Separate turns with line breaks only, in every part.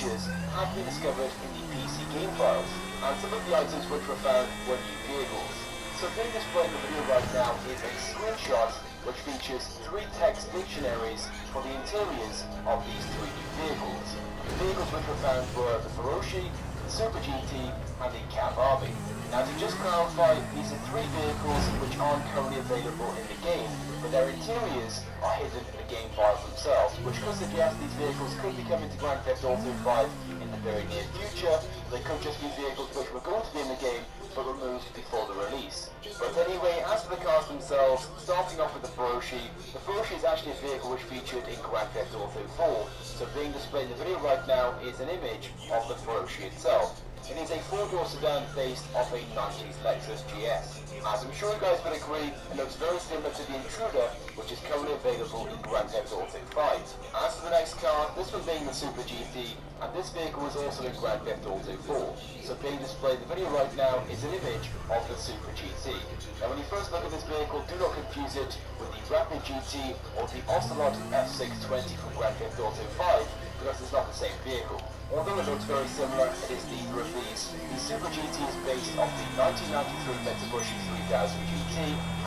features have been discovered in the PC game files, and some of the items which were found were new vehicles. So being displayed in the video right now is a screenshot which features 3 text dictionaries for the interiors of these 3 new vehicles. The vehicles which were found were the Feroci, the Super GT, and the Cav Army. Now to just clarify, these are 3 vehicles which aren't currently available in the game, but their interiors are hidden in the game files themselves, which could suggest these vehicles could be coming to Grand Theft Auto 5 in the very near future. They could just be vehicles which were going to be in the game, but removed before the release. But anyway, as for the cars themselves, starting off with the Feroci is actually a vehicle which featured in Grand Theft Auto 4, so being displayed in the video right now is an image of the Feroci itself. It is a 4-door sedan based off a 90s Lexus GS. As I'm sure you guys would agree, it looks very similar to the Intruder, which is currently available in Grand Theft Auto 5. As for the next car, this one being the Super GT, and this vehicle is also in Grand Theft Auto 4. So being displayed in the video right now is an image of the Super GT. Now when you first look at this vehicle, do not confuse it with the Rapid GT or the Ocelot F620 from Grand Theft Auto 5, because it's not the same vehicle. Although it looks very similar, it is neither of these. The Super GT is based off the 1993 Mitsubishi 3000 GT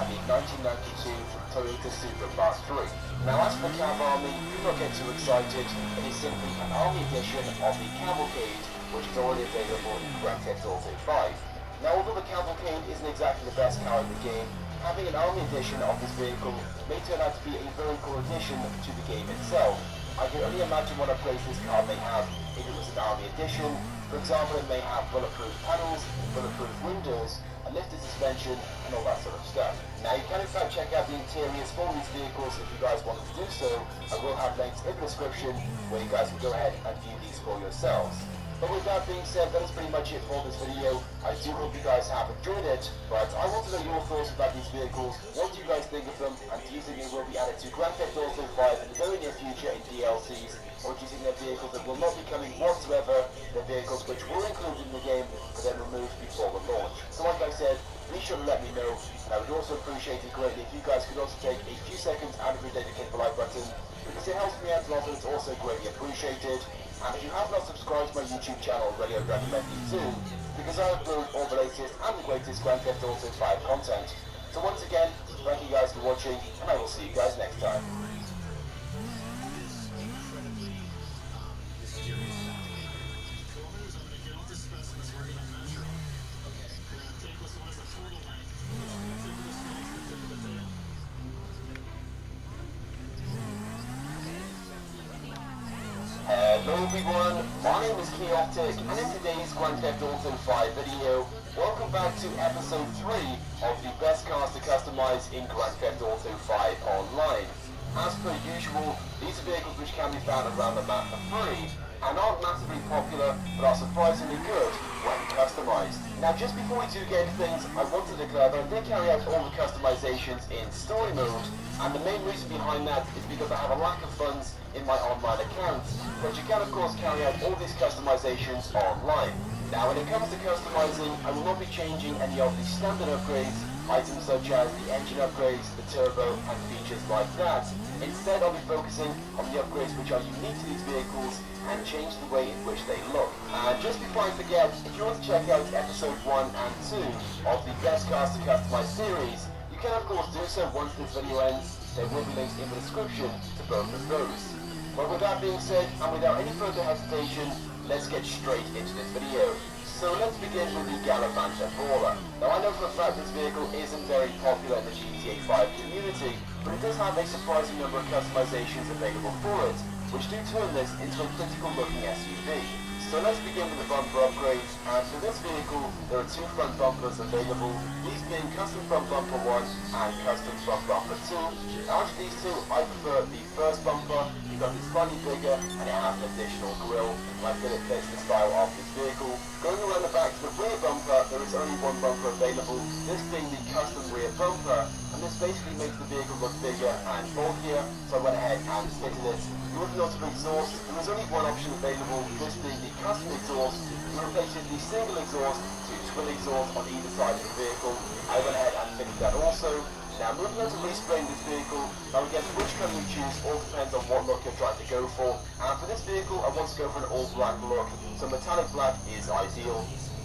and the 1992 Toyota Supra Class 3. Now as for the Cav Army, do not get too excited. It is simply an Army edition of the Cavalcade, which is already available in Grand Theft Auto 5. Now although the Cavalcade isn't exactly the best car in the game, having an Army edition of this vehicle may turn out to be a very cool addition to the game itself. I can only imagine what a place this car may have if it was an Army edition. For example, it may have bulletproof panels, bulletproof windows, a lifted suspension, and all that sort of stuff. Now you can in fact check out the interiors for these vehicles if you guys wanted to do so. I will have links in the description where you guys can go ahead and view these for yourselves. But with that being said, that is pretty much it for this video. I do hope you guys have enjoyed it, but I want to know your thoughts about these vehicles. What do you guys think of them, and do you think they will be added to Grand Theft Auto 5 in the very near future in DLCs, or do you think they're vehicles that will not be coming whatsoever? They're vehicles which were included in the game, but then removed before the launch. So like I said, be sure to let me know, and I would also appreciate it greatly if you guys could also take a few seconds out of your day to hit the like button, because it helps me out a lot and it's also greatly appreciated. And if you have not subscribed to my YouTube channel already, I would recommend you to, because I upload all the latest and the greatest Grand Theft Auto 5 content. So once again, thank you guys for watching, and I will see you guys next time. Hello everyone, my name is Chaotic, and in today's Grand Theft Auto 5 video, welcome back to episode 3 of the best cars to customize in Grand Theft Auto 5 online. As per usual, these are vehicles which can be found around the map for free, and aren't massively popular, but are surprisingly good when customized. Now just before we do get into things, I want to declare that I did carry out all the customizations in story mode, and the main reason behind that is because I have a lack of funds in my online account, but you can of course carry out all these customizations online. Now when it comes to customizing, I will not be changing any of the standard upgrades, items such as the engine upgrades, the turbo, and features like that. Instead I'll be focusing on the upgrades which are unique to these vehicles and change the way in which they look. And just before I forget, if you want to check out episode 1 and 2 of the Best Cars to Customize series, you can of course do so once this video ends. There will be links in the description to both of those. But with that being said, and without any further hesitation, let's get straight into this video. So let's begin with the Galavanta Brawler. Now I know for a fact this vehicle isn't very popular in the GTA 5 community, but it does have a surprising number of customizations available for it, which do turn this into a critical looking SUV. So let's begin with the bumper upgrades, and for this vehicle there are 2 front bumpers available, these being custom front bumper 1 and custom front bumper 2. Out of these 2, I prefer the first bumper because it's slightly bigger and it has an additional grille, and I feel it fits the style of this vehicle. Going around the back to the rear bumper, there is only 1 bumper available, this being the custom rear bumper, and this basically makes the vehicle look bigger and bulkier, so I went ahead and fitted it. Moving on to the exhaust, there is only 1 option available, this being the custom exhaust. It replaces the single exhaust to twin exhaust on either side of the vehicle. I went ahead and fitted that also. Now moving on to respraying this vehicle, now again which colour you choose all depends on what look you're trying to go for, and for this vehicle I want to go for an all black look, so metallic black is ideal.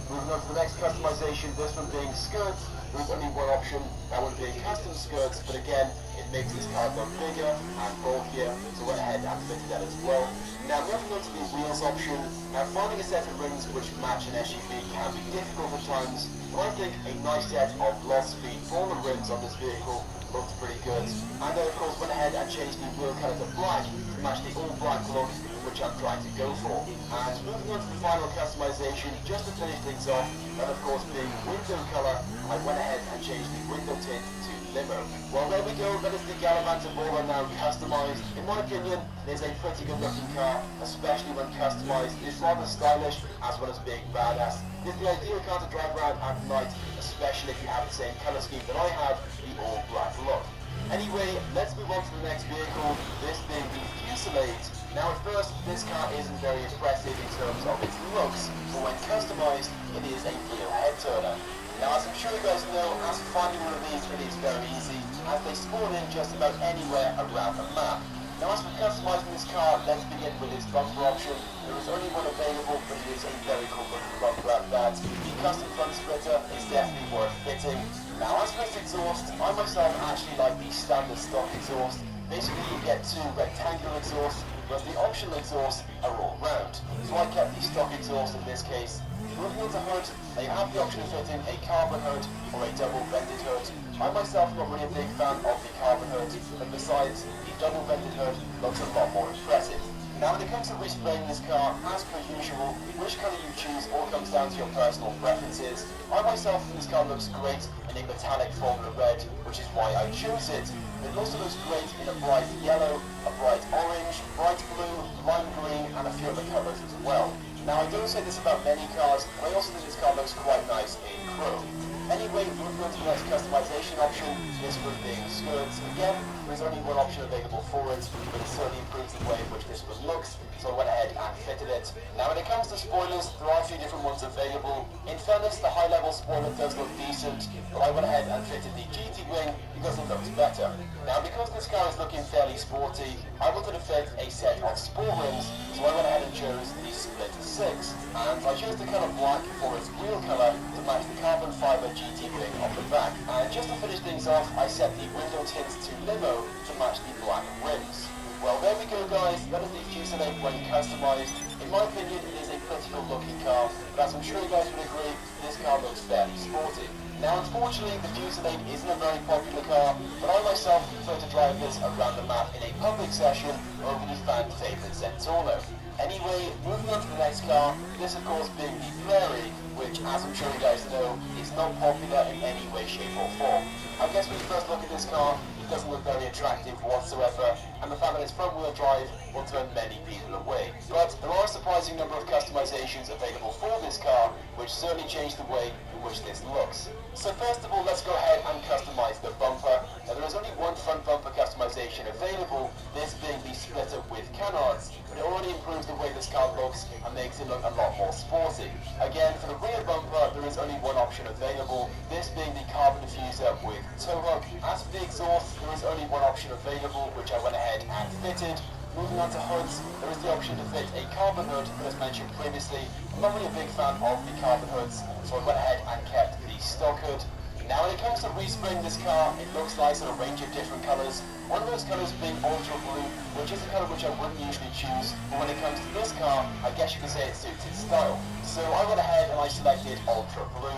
Moving on to the next customization, this one being skirts. There's only one option, that one being custom skirts, but again, it makes this car look bigger and bulkier, so went ahead and fitted that as well. Now moving on to the wheels option, now finding a set of rims which match an SUV can be difficult at times, but I think a nice set of lost speed Bowler rims on this vehicle looks pretty good. And then of course went ahead and changed the wheel colour to black to match the all black look which I'm trying to go for. And moving on to the final customization, just to finish things off, and of course being window colour, I went ahead and changed the window tint to limo. Well, there we go, that is the Galavanta Bowler now customised. In my opinion, it is a pretty good looking car, especially when customised. It's rather stylish as well as being badass. It's the ideal car to drive around at night, especially if you have the same colour scheme that I have, the all black look. Anyway, let's move on to the next vehicle, this being the Fusillade. Now at first, this car isn't very impressive in terms of its looks, but when customised, it is a real head-turner. Now as I'm sure you guys know, as for finding one of these, it is very easy, as they spawn in just about anywhere around the map. Now as for customising this car, let's begin with its bumper option. There is only one available, but it is a very cool looking bumper at that. The custom front splitter is definitely worth fitting. Now as for its exhaust, I myself actually like the standard stock exhaust. Basically you get two rectangular exhausts, whereas the optional exhausts are all round. So I kept the stock exhaust in this case. Moving on to hood, they have the option of fitting a carbon hood or a double vented hood. I myself am not really a big fan of the carbon hood, but besides, the double vented hood looks a lot more impressive. Now when it comes to respraying this car, as per usual, which colour you choose all comes down to your personal preferences. I myself think this car looks great in a metallic Formula Red, which is why I chose it. It also looks great in a bright yellow, a bright orange, bright blue, lime green, and a few other colours as well. Now I don't say this about many cars, but I also think this car looks quite nice in chrome. Anyway, moving on to the next customization option, this one being skirts. Again, there's only one option available for it, but it certainly improves the way in which this one looks, so I went ahead and fitted it. Now when it comes to spoilers, there are a few different ones available. In fairness, the high-level spoiler does look decent, but I went ahead and fitted the GT wing because it looks better. Now because this car is looking fairly sporty, I wanted to fit a set of sport rims, so I went ahead and chose the Split 6. And I chose the colour black for its wheel colour to match the carbon fibre GT wing on the back. And just to finish things off, I set the window tints to limo to match the black rims. Well, there we go guys, that is the Fusillade when customised. In my opinion, it is a pretty good looking car, but as I'm sure you guys would agree, this car looks fairly sporty. Now unfortunately, the Fusillade isn't a very popular car, but I myself prefer to drive this around the map in a public session over the fan favourite Zentorno. Anyway, moving on to the next car, this of course being the Prairie, which as I'm sure you guys know, is not popular in any way, shape or form. I guess when you first look at this car, it doesn't look very attractive whatsoever, and the fact that it's front wheel drive will turn many people away. But there are a surprising number of customizations available for this car, which certainly change the way in which this looks. So first of all, let's go ahead and customize the bumper. Now there is only one front bumper customization available, this being the splitter with canards, but it already improves the way this car looks and makes it look a lot more sporty. Again, for the rear bumper, there is only one option available, this being the carbon diffuser with tow hook. As for the exhaust, there is only one option available, which I went ahead and fitted. Moving on to hoods, there is the option to fit a carbon hood, but as mentioned previously, I'm not really a big fan of the carbon hoods, so I went ahead and kept the stock hood. Now when it comes to respraying this car, it looks nice in a range of different colours. One of those colours being ultra blue, which is a colour which I wouldn't usually choose, but when it comes to this car, I guess you could say it suits its style. So I went ahead and I selected ultra blue.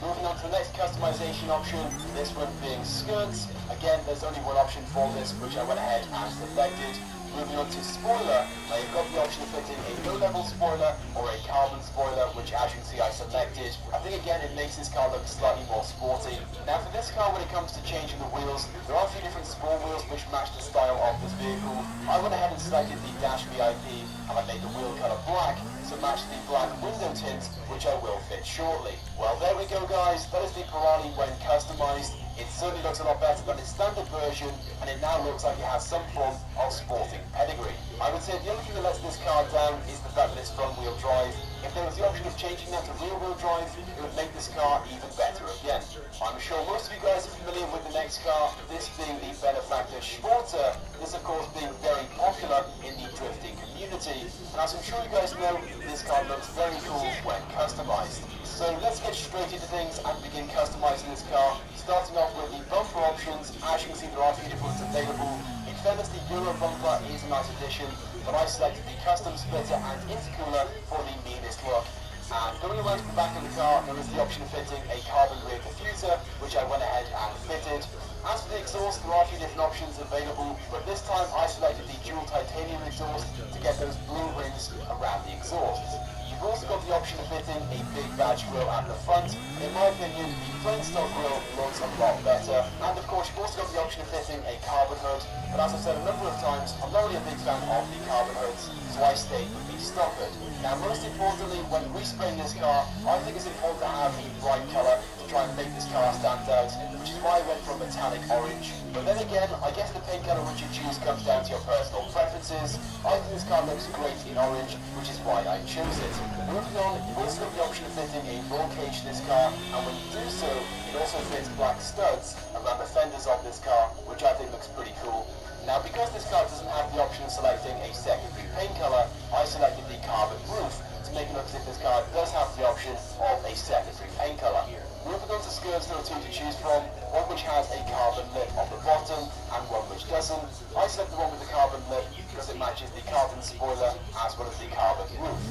Moving on to the next customization option, this one being skirts. Again, there's only one option for this, which I went ahead and selected. Moving on to spoiler, now you've got the option of fitting a low-level spoiler or a carbon spoiler, which as you can see I selected. I think again it makes this car look slightly more sporty. Now for this car, when it comes to changing the wheels, there are a few different sport wheels which match the style of this vehicle. I went ahead and selected the Dash VIP and I made the wheel colour black to match the black window tint, which I will fit shortly. Well, there we go guys, that is the Pirani when customised. It certainly looks a lot better than its standard version, and it now looks like it has some form of sporting pedigree. I would say the only thing that lets this car down is the fact that it's front wheel drive, If there was the option of changing that to rear-wheel drive, it would make this car even better again. I'm sure most of you guys are familiar with the next car, this being the Benefactor Sporter, this of course being very popular in the drifting community. And as I'm sure you guys know, this car looks very cool when customized. So let's get straight into things and begin customizing this car, starting off with the bumper options. As you can see, there are a few different ones available. In fairness, the Euro bumper is a nice addition, but I selected the custom splitter and intercooler for the meanest look. And going around to the back of the car, there is the option of fitting a carbon rear diffuser, which I went ahead and fitted. As for the exhaust, there are a few different options available, but this time I selected the dual titanium exhaust to get those blue rings around the exhaust. You've also got the option of fitting a big badge grille at the front, and in my opinion, the plain style grille looks a lot better. And of course, you've also got the option of fitting a carbon hood, but as I've said a number of times, I'm not really a big fan of the carbon hoods, so I stayed with the stock hood. Now, most importantly, when respraying this car, I think it's important to have a bright colour to try and make this car stand out, which is why I went for metallic orange. But then again, I guess the paint colour which you choose comes down to your personal preferences. I think this car looks great in orange, which is why I chose it. Moving on, you've also got the option of fitting a roll cage to this car, and when you do so, it also fits black studs around the fenders of this car, which I think looks pretty cool. Now, because this car doesn't have the option of selecting a secondary paint colour, I selected the carbon roof to make it look as if this car does have the option of a secondary paint colour. Moving on to skirts, there are two to choose from, one which has a carbon lip on the bottom and one which doesn't. I select the one with the carbon lip because it matches the carbon spoiler as well as the carbon roof.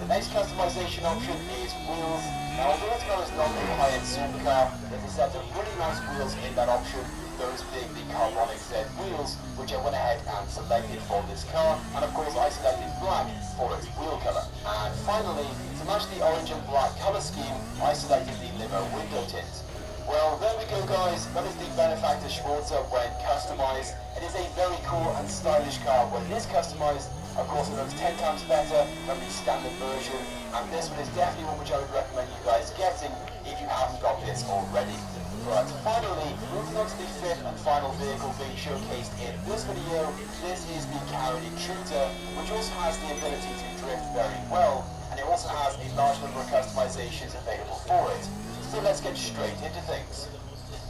The next customization option is wheels. Now, although this car is not a high-end supercar, there's a set of really nice wheels in that option, those being the Carbonic Z wheels, which I went ahead and selected for this car, and of course I selected black for its wheel colour. And finally, to match the orange and black colour scheme, I selected the limo window tint. Well, there we go guys, that is the Benefactor Sporter when customised. It is a very cool and stylish car when it is customised. Of course, it looks 10 times better than the standard version, and this one is definitely one which I would recommend you guys getting if you haven't got this already. But finally, moving on to the fifth and final vehicle being showcased in this video, this is the Carrot Intruder, which also has the ability to drift very well, and it also has a large number of customizations available for it. So let's get straight into things.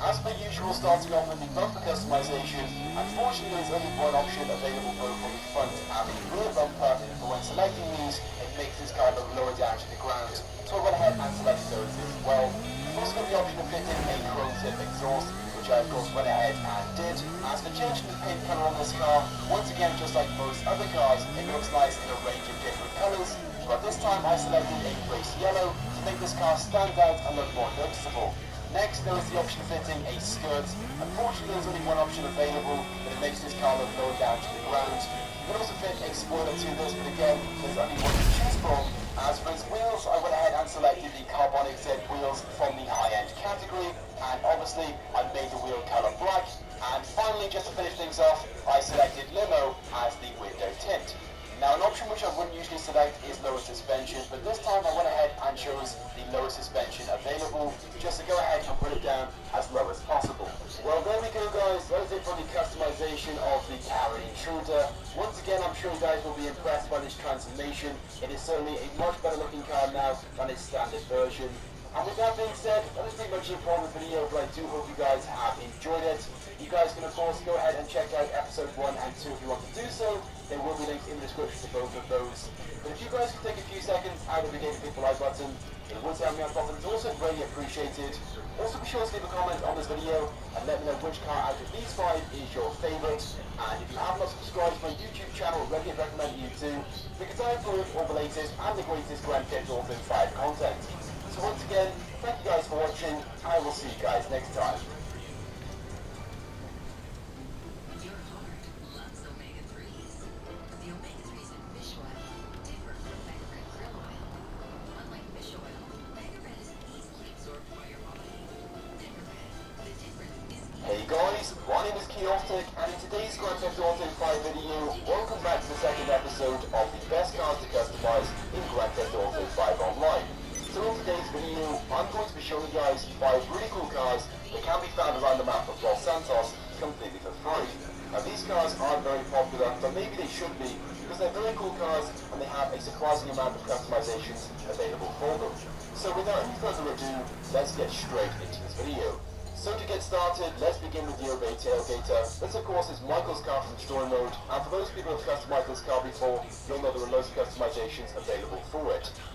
As per usual, starting off with the bumper customization, unfortunately there's only one option available both on the front and the rear bumper, but when selecting these, it makes this car look lower down to the ground, so I went ahead and selected those as well. I've also got the option of fitting a chrome tip exhaust, which I of course went ahead and did. As for changing the paint colour on this car, once again just like most other cars, it looks nice in a range of different colours, but this time I selected a race yellow to make this car stand out and look more noticeable. Next, there is the option of fitting a skirt. Unfortunately, there's only one option available, but it makes this car look lower down to the ground. You can also fit a spoiler to this, but again, there's only one to choose from. As for its wheels, I went ahead and selected the Carbonic Z wheels from the high-end category, and obviously, I made the wheel colour black. And finally, just to finish things off, I selected Limo as the window tint. Now, an option which I wouldn't usually select is lower suspension, but this time I went ahead and chose the lower suspension available, just to go ahead and put it down as low as possible. Well, there we go guys, that is it for the customization of the Carrot Intruder. Once again, I'm sure you guys will be impressed by this transformation. It is certainly a much better looking car now than its standard version. And with that being said, that is pretty much it for the video, but I do hope you guys have enjoyed it. You guys can of course go ahead and check out episode 1 and 2 if you want to do so. There will be links in the description to both of those. But if you guys could take a few seconds out of the game to click the like button, it would help me out a lot and it's also greatly appreciated. Also be sure to leave a comment on this video and let me know which car out of these 5 is your favourite. And if you have not subscribed to my YouTube channel, I really recommend you do, because I upload all the latest and the greatest Grand Theft Auto 5 content. So once again, thank you guys for watching, and I will see you guys next time.
Your heart loves omega-3s. The omega-3s in fish oil differ from Mega Red krill oil. Unlike fish oil, Mega Red is easily absorbed by your body. Mega Red, the difference is easy.
Hey guys, my name is Chaotic, and in today's Grand Theft Auto 5 video, welcome back to the second episode of the best cars to customize in Grand Theft Auto 5 Online. So in today's video, I'm going to be showing you guys 5 really cool cars that can be found around the map of Los Santos completely for free. Now these cars aren't very popular, but maybe they should be, because they're very cool cars and they have a surprising amount of customizations available for them. So without any further ado, let's get straight into this video. So to get started, let's begin with the Obey Tailgater. This of course is Michael's car from story mode, and for those people who have customized this car before, you'll know there are loads of customizations available for it.